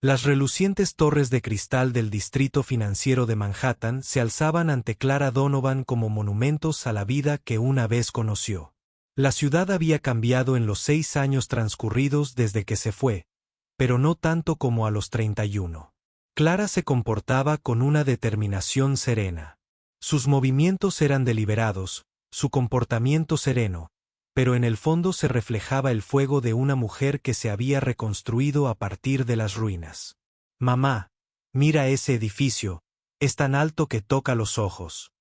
Las relucientes torres de cristal del distrito financiero de Manhattan se alzaban ante Clara Donovan como monumentos a la vida que una vez conoció. La ciudad había cambiado en los 6 años transcurridos desde que se fue, pero no tanto como a los 31. Clara se comportaba con una determinación serena. Sus movimientos eran deliberados, su comportamiento sereno, pero en el fondo se reflejaba el fuego de una mujer que se había reconstruido a partir de las ruinas. «Mamá, mira ese edificio, es tan alto que toca los ojos».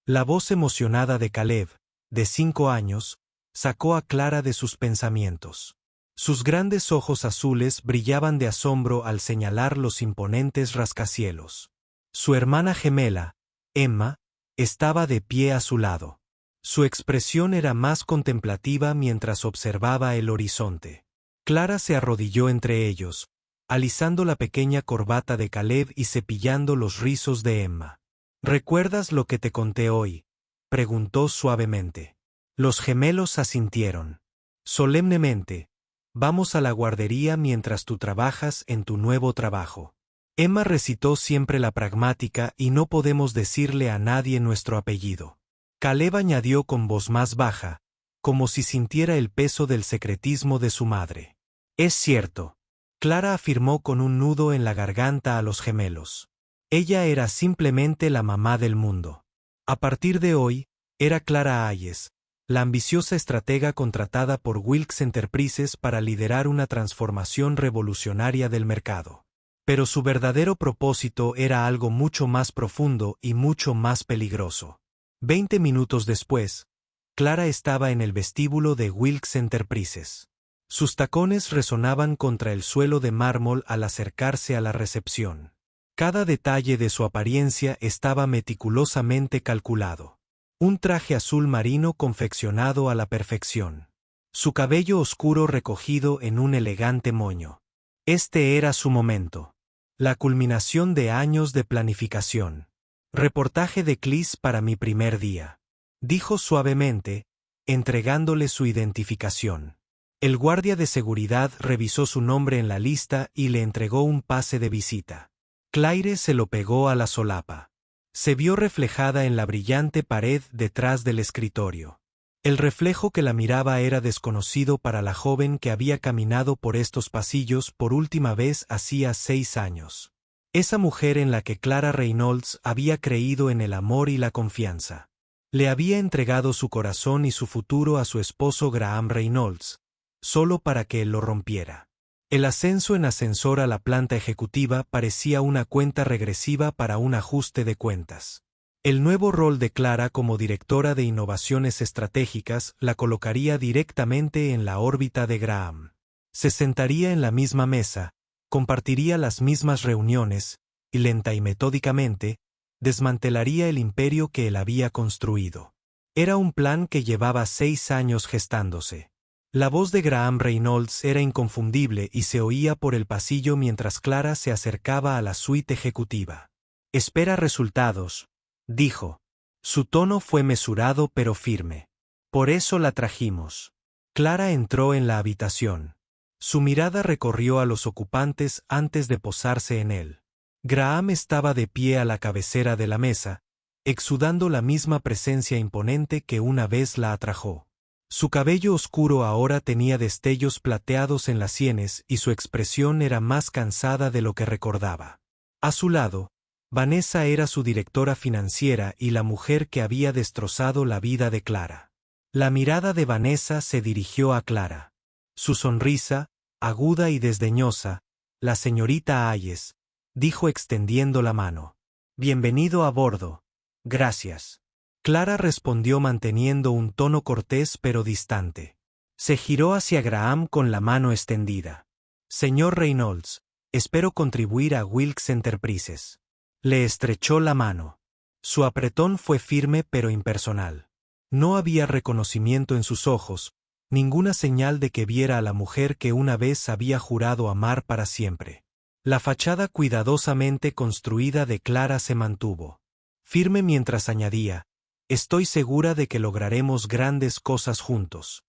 La voz emocionada de Caleb, de 5 años, sacó a Clara de sus pensamientos. Sus grandes ojos azules brillaban de asombro al señalar los imponentes rascacielos. Su hermana gemela, Emma, estaba de pie a su lado. Su expresión era más contemplativa mientras observaba el horizonte. Clara se arrodilló entre ellos, alisando la pequeña corbata de Caleb y cepillando los rizos de Emma. «¿Recuerdas lo que te conté hoy?», preguntó suavemente. Los gemelos asintieron. «Solemnemente, vamos a la guardería mientras tú trabajas en tu nuevo trabajo». Emma recitó siempre la pragmática y no podemos decirle a nadie nuestro apellido. Caleb añadió con voz más baja, como si sintiera el peso del secretismo de su madre. «Es cierto», Clara afirmó con un nudo en la garganta a los gemelos. Ella era simplemente la mamá del mundo. A partir de hoy, era Clara Hayes, la ambiciosa estratega contratada por Wilks Enterprises para liderar una transformación revolucionaria del mercado. Pero su verdadero propósito era algo mucho más profundo y mucho más peligroso. 20 minutos después, Clara estaba en el vestíbulo de Wilks Enterprises. Sus tacones resonaban contra el suelo de mármol al acercarse a la recepción. Cada detalle de su apariencia estaba meticulosamente calculado. Un traje azul marino confeccionado a la perfección. Su cabello oscuro recogido en un elegante moño. Este era su momento. La culminación de años de planificación. «Reportaje de Clis para mi primer día», dijo suavemente, entregándole su identificación. El guardia de seguridad revisó su nombre en la lista y le entregó un pase de visita. Claire se lo pegó a la solapa. Se vio reflejada en la brillante pared detrás del escritorio. El reflejo que la miraba era desconocido para la joven que había caminado por estos pasillos por última vez hacía 6 años. Esa mujer en la que Clara Reynolds había creído en el amor y la confianza. Le había entregado su corazón y su futuro a su esposo Graham Reynolds, solo para que él lo rompiera. El ascenso en ascensor a la planta ejecutiva parecía una cuenta regresiva para un ajuste de cuentas. El nuevo rol de Clara como directora de innovaciones estratégicas la colocaría directamente en la órbita de Graham. Se sentaría en la misma mesa, compartiría las mismas reuniones, y lenta y metódicamente, desmantelaría el imperio que él había construido. Era un plan que llevaba 6 años gestándose. La voz de Graham Reynolds era inconfundible y se oía por el pasillo mientras Clara se acercaba a la suite ejecutiva. «Espera resultados», dijo. Su tono fue mesurado pero firme. «Por eso la trajimos». Clara entró en la habitación. Su mirada recorrió a los ocupantes antes de posarse en él. Graham estaba de pie a la cabecera de la mesa, exudando la misma presencia imponente que una vez la atrajo. Su cabello oscuro ahora tenía destellos plateados en las sienes y su expresión era más cansada de lo que recordaba. A su lado, Vanessa era su directora financiera y la mujer que había destrozado la vida de Clara. La mirada de Vanessa se dirigió a Clara. Su sonrisa, aguda y desdeñosa, «La señorita Hayes», dijo extendiendo la mano. «Bienvenido a bordo». «Gracias». Clara respondió manteniendo un tono cortés pero distante. Se giró hacia Graham con la mano extendida. «Señor Reynolds, espero contribuir a Wilks Enterprises». Le estrechó la mano. Su apretón fue firme pero impersonal. No había reconocimiento en sus ojos, ninguna señal de que viera a la mujer que una vez había jurado amar para siempre. La fachada cuidadosamente construida de Clara se mantuvo. Firme mientras añadía, «Estoy segura de que lograremos grandes cosas juntos».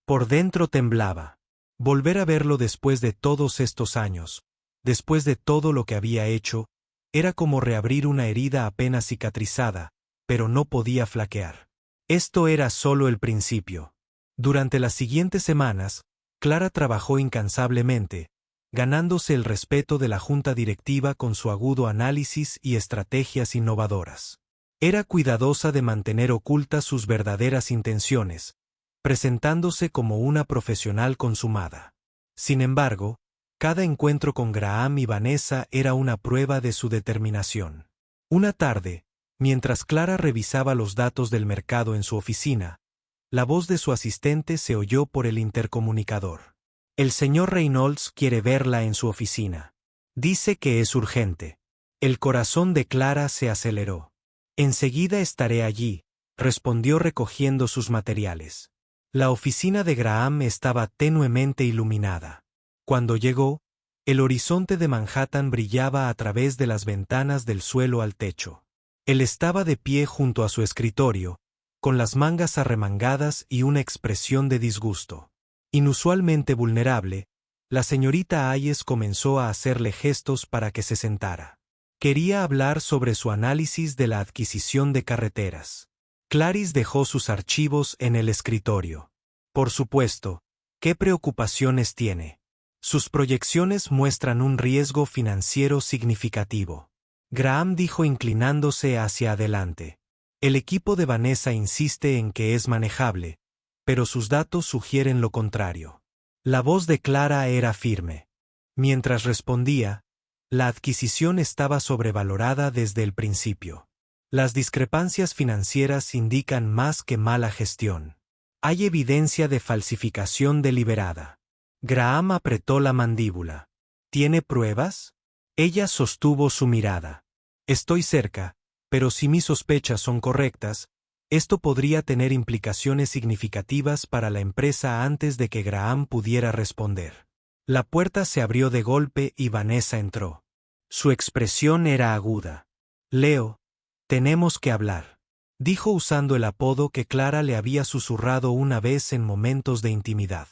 Por dentro temblaba. Volver a verlo después de todos estos años, Después de todo lo que había hecho, era como reabrir una herida apenas cicatrizada, pero no podía flaquear. Esto era solo el principio. Durante las siguientes semanas, Clara trabajó incansablemente, ganándose el respeto de la junta directiva con su agudo análisis y estrategias innovadoras. Era cuidadosa de mantener ocultas sus verdaderas intenciones, presentándose como una profesional consumada. Sin embargo, cada encuentro con Graham y Vanessa era una prueba de su determinación. Una tarde, mientras Clara revisaba los datos del mercado en su oficina, la voz de su asistente se oyó por el intercomunicador. El señor Reynolds quiere verla en su oficina. Dice que es urgente. El corazón de Clara se aceleró. Enseguida estaré allí, respondió recogiendo sus materiales. La oficina de Graham estaba tenuemente iluminada. Cuando llegó, el horizonte de Manhattan brillaba a través de las ventanas del suelo al techo. Él estaba de pie junto a su escritorio, con las mangas arremangadas y una expresión de disgusto. Inusualmente vulnerable, la señorita Hayes comenzó a hacerle gestos para que se sentara. Quería hablar sobre su análisis de la adquisición de carreteras. Clarice dejó sus archivos en el escritorio. Por supuesto, ¿qué preocupaciones tiene? Sus proyecciones muestran un riesgo financiero significativo. Graham dijo inclinándose hacia adelante. El equipo de Vanessa insiste en que es manejable, pero sus datos sugieren lo contrario. La voz de Clara era firme. Mientras respondía, la adquisición estaba sobrevalorada desde el principio. Las discrepancias financieras indican más que mala gestión. Hay evidencia de falsificación deliberada. Graham apretó la mandíbula. ¿Tiene pruebas? Ella sostuvo su mirada. Estoy cerca, pero si mis sospechas son correctas, esto podría tener implicaciones significativas para la empresa antes de que Graham pudiera responder. La puerta se abrió de golpe y Vanessa entró. Su expresión era aguda. Leo, tenemos que hablar, dijo usando el apodo que Clara le había susurrado una vez en momentos de intimidad.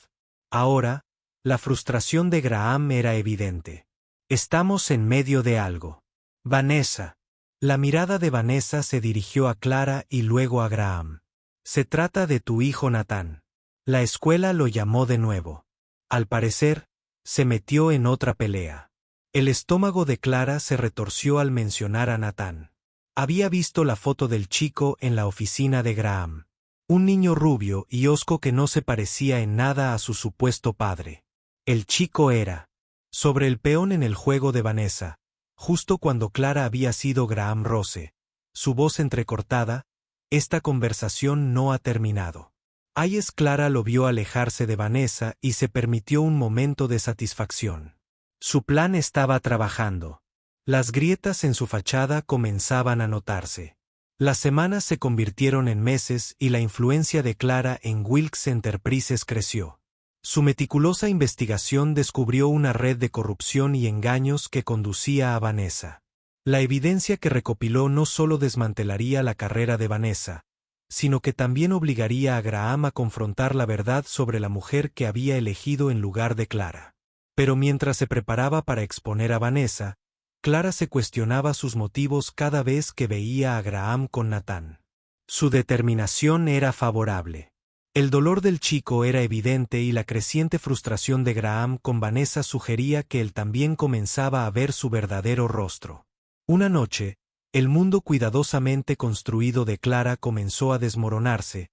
Ahora, la frustración de Graham era evidente. Estamos en medio de algo. Vanessa. La mirada de Vanessa se dirigió a Clara y luego a Graham. Se trata de tu hijo Nathan. La escuela lo llamó de nuevo. Al parecer, se metió en otra pelea. El estómago de Clara se retorció al mencionar a Nathan. Había visto la foto del chico en la oficina de Graham. Un niño rubio y hosco que no se parecía en nada a su supuesto padre. El chico era sobre el peón en el juego de Vanessa, justo cuando Clara había sido Graham Rose. Su voz entrecortada, esta conversación no ha terminado. Hayes Clara lo vio alejarse de Vanessa y se permitió un momento de satisfacción. Su plan estaba trabajando. Las grietas en su fachada comenzaban a notarse. Las semanas se convirtieron en meses y la influencia de Clara en Wilkes Enterprises creció. Su meticulosa investigación descubrió una red de corrupción y engaños que conducía a Vanessa. La evidencia que recopiló no solo desmantelaría la carrera de Vanessa, sino que también obligaría a Graham a confrontar la verdad sobre la mujer que había elegido en lugar de Clara. Pero mientras se preparaba para exponer a Vanessa, Clara se cuestionaba sus motivos cada vez que veía a Graham con Nathan. Su determinación era favorable. El dolor del chico era evidente y la creciente frustración de Graham con Vanessa sugería que él también comenzaba a ver su verdadero rostro. Una noche, el mundo cuidadosamente construido de Clara comenzó a desmoronarse.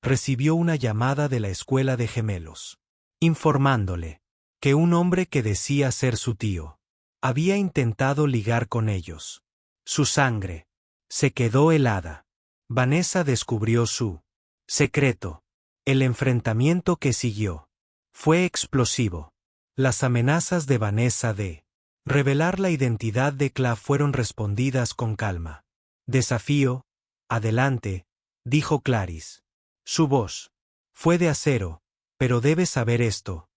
Recibió una llamada de la escuela de gemelos, informándole que un hombre que decía ser su tío había intentado ligar con ellos. Su sangre se quedó helada. Vanessa descubrió su secreto. El enfrentamiento que siguió fue explosivo. Las amenazas de Vanessa de revelar la identidad de Cla fueron respondidas con calma. Desafío, adelante, dijo Clarice. Su voz fue de acero, pero debes saber esto.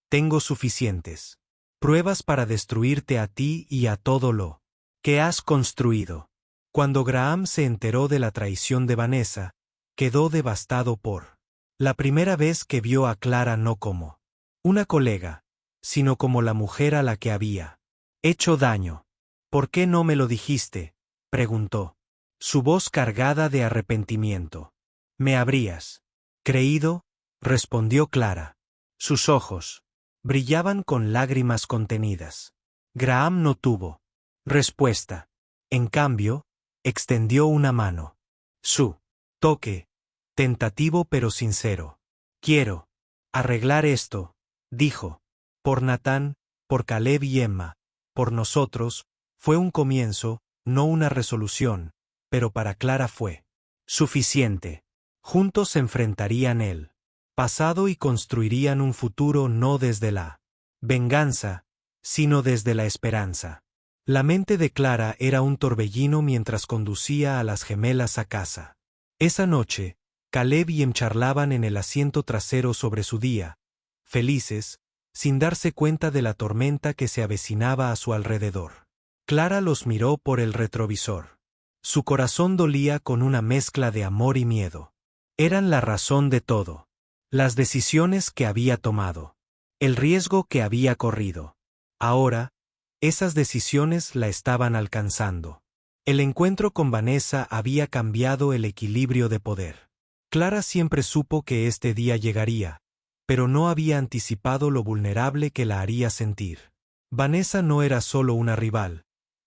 Tengo suficientes pruebas para destruirte a ti y a todo lo que has construido. Cuando Graham se enteró de la traición de Vanessa, quedó devastado por la primera vez que vio a Clara no como una colega, sino como la mujer a la que había Hecho daño. ¿Por qué no me lo dijiste? Preguntó. Su voz cargada de arrepentimiento. ¿Me habrías creído? Respondió Clara. Sus ojos brillaban con lágrimas contenidas. Graham no tuvo respuesta. En cambio, extendió una mano. Su toque, tentativo pero sincero. Quiero arreglar esto, dijo. Por Nathan, por Caleb y Emma, por nosotros, fue un comienzo, no una resolución, pero para Clara fue suficiente. Juntos se enfrentarían el pasado y construirían un futuro no desde la venganza, sino desde la esperanza. La mente de Clara era un torbellino mientras conducía a las gemelas a casa. Esa noche, Caleb y Em charlaban en el asiento trasero sobre su día, felices, sin darse cuenta de la tormenta que se avecinaba a su alrededor. Clara los miró por el retrovisor. Su corazón dolía con una mezcla de amor y miedo. Eran la razón de todo. Las decisiones que había tomado. El riesgo que había corrido. Ahora, esas decisiones la estaban alcanzando. El encuentro con Vanessa había cambiado el equilibrio de poder. Clara siempre supo que este día llegaría, pero no había anticipado lo vulnerable que la haría sentir. Vanessa no era solo una rival,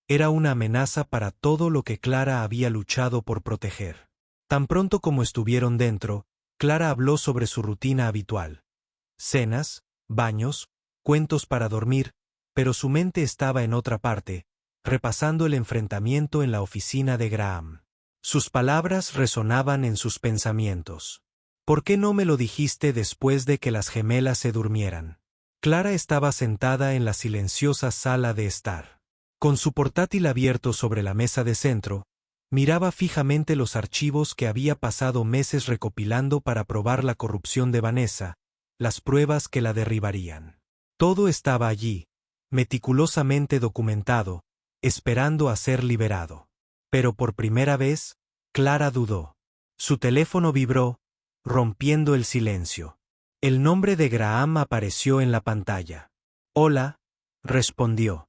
era una amenaza para todo lo que Clara había luchado por proteger. Tan pronto como estuvieron dentro, Clara habló sobre su rutina habitual. Cenas, baños, cuentos para dormir, pero su mente estaba en otra parte, repasando el enfrentamiento en la oficina de Graham. Sus palabras resonaban en sus pensamientos. ¿Por qué no me lo dijiste después de que las gemelas se durmieran? Clara estaba sentada en la silenciosa sala de estar. Con su portátil abierto sobre la mesa de centro, miraba fijamente los archivos que había pasado meses recopilando para probar la corrupción de Vanessa, las pruebas que la derribarían. Todo estaba allí, meticulosamente documentado, esperando a ser liberado. Pero por primera vez, Clara dudó. Su teléfono vibró, rompiendo el silencio. El nombre de Graham apareció en la pantalla. Hola, respondió.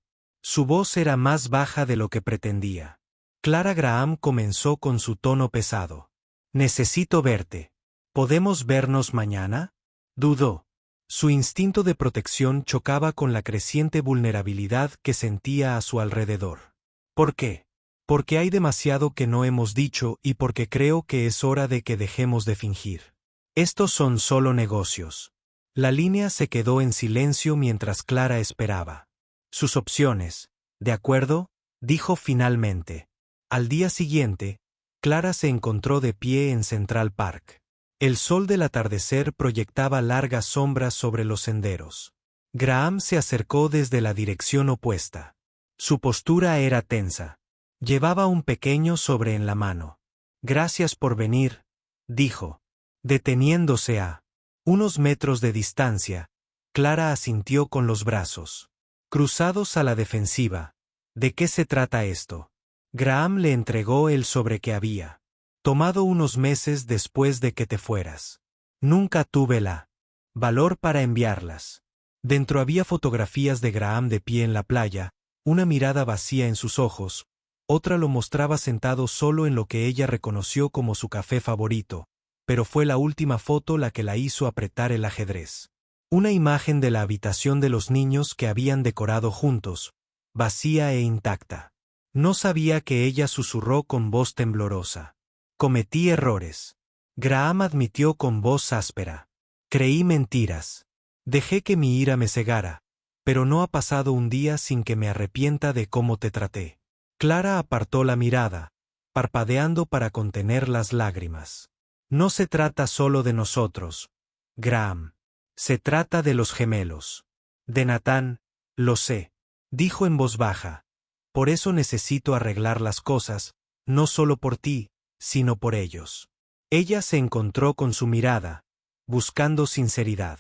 Su voz era más baja de lo que pretendía. Clara Graham comenzó con su tono pesado. Necesito verte. ¿Podemos vernos mañana? Dudó. Su instinto de protección chocaba con la creciente vulnerabilidad que sentía a su alrededor. ¿Por qué? Porque hay demasiado que no hemos dicho y porque creo que es hora de que dejemos de fingir. Estos son solo negocios. La línea se quedó en silencio mientras Clara esperaba. Sus opciones, ¿de acuerdo?, dijo finalmente. Al día siguiente, Clara se encontró de pie en Central Park. El sol del atardecer proyectaba largas sombras sobre los senderos. Graham se acercó desde la dirección opuesta. Su postura era tensa. Llevaba un pequeño sobre en la mano. Gracias por venir, dijo. Deteniéndose a unos metros de distancia, Clara asintió con los brazos cruzados a la defensiva. ¿De qué se trata esto? Graham le entregó el sobre que había tomado unos meses después de que te fueras. Nunca tuve la valor para enviarlas. Dentro había fotografías de Graham de pie en la playa, una mirada vacía en sus ojos, otra lo mostraba sentado solo en lo que ella reconoció como su café favorito, pero fue la última foto la que la hizo apretar el ajedrez. Una imagen de la habitación de los niños que habían decorado juntos, vacía e intacta. No sabía que ella susurró con voz temblorosa. Cometí errores. Graham admitió con voz áspera. Creí mentiras. Dejé que mi ira me cegara, pero no ha pasado un día sin que me arrepienta de cómo te traté. Clara apartó la mirada, parpadeando para contener las lágrimas. No se trata solo de nosotros, Graham. Se trata de los gemelos. De Nathan, lo sé, dijo en voz baja. Por eso necesito arreglar las cosas, no solo por ti, sino por ellos. Ella se encontró con su mirada, buscando sinceridad.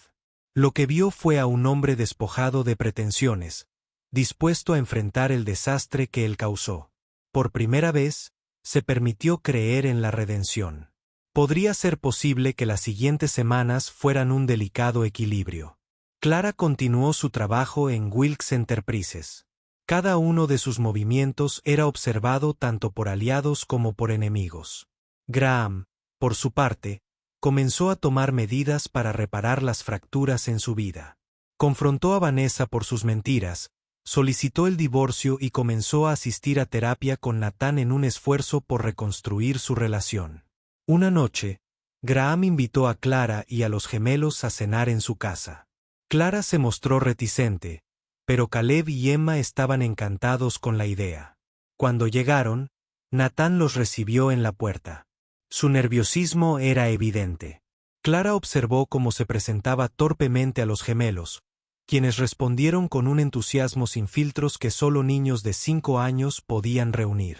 Lo que vio fue a un hombre despojado de pretensiones, dispuesto a enfrentar el desastre que él causó. Por primera vez, se permitió creer en la redención. Podría ser posible que las siguientes semanas fueran un delicado equilibrio. Clara continuó su trabajo en Wilkes Enterprises. Cada uno de sus movimientos era observado tanto por aliados como por enemigos. Graham, por su parte, comenzó a tomar medidas para reparar las fracturas en su vida. Confrontó a Vanessa por sus mentiras, solicitó el divorcio y comenzó a asistir a terapia con Nathan en un esfuerzo por reconstruir su relación. Una noche, Graham invitó a Clara y a los gemelos a cenar en su casa. Clara se mostró reticente, pero Caleb y Emma estaban encantados con la idea. Cuando llegaron, Nathan los recibió en la puerta. Su nerviosismo era evidente. Clara observó cómo se presentaba torpemente a los gemelos, quienes respondieron con un entusiasmo sin filtros que solo niños de 5 años podían reunir.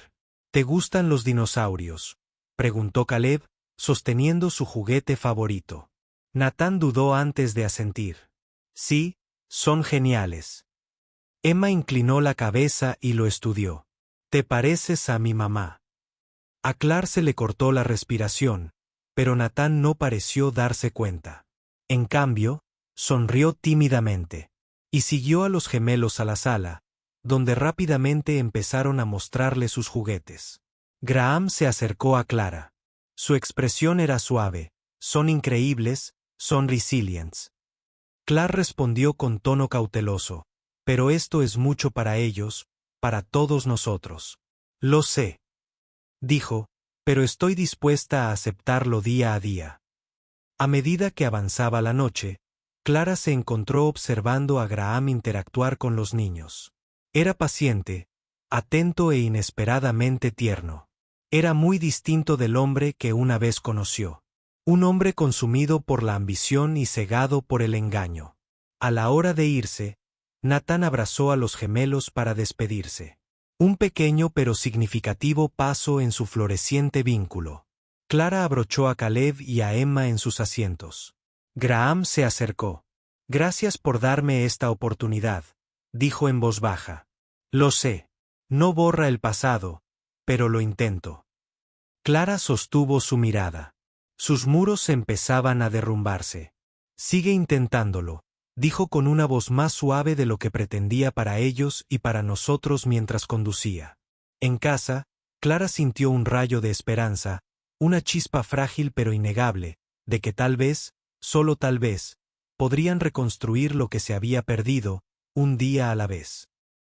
¿Te gustan los dinosaurios?, preguntó Caleb, sosteniendo su juguete favorito. Nathan dudó antes de asentir. Sí, son geniales. Emma inclinó la cabeza y lo estudió. ¿Te pareces a mi mamá? A Clark se le cortó la respiración, pero Nathan no pareció darse cuenta. En cambio, sonrió tímidamente, y siguió a los gemelos a la sala, donde rápidamente empezaron a mostrarle sus juguetes. Graham se acercó a Clara. Su expresión era suave. Son increíbles, son resilients. Clark respondió con tono cauteloso. Pero esto es mucho para ellos, para todos nosotros. Lo sé, dijo, pero estoy dispuesta a aceptarlo día a día. A medida que avanzaba la noche, Clara se encontró observando a Graham interactuar con los niños. Era paciente, atento e inesperadamente tierno. Era muy distinto del hombre que una vez conoció. Un hombre consumido por la ambición y cegado por el engaño. A la hora de irse, Nathan abrazó a los gemelos para despedirse. Un pequeño pero significativo paso en su floreciente vínculo. Clara abrochó a Caleb y a Emma en sus asientos. Graham se acercó. Gracias por darme esta oportunidad, dijo en voz baja. Lo sé. No borra el pasado, pero lo intento. Clara sostuvo su mirada. Sus muros empezaban a derrumbarse. Sigue intentándolo, dijo con una voz más suave de lo que pretendía para ellos y para nosotros mientras conducía. En casa, Clara sintió un rayo de esperanza, una chispa frágil pero innegable, de que tal vez, solo tal vez, podrían reconstruir lo que se había perdido, un día a la vez.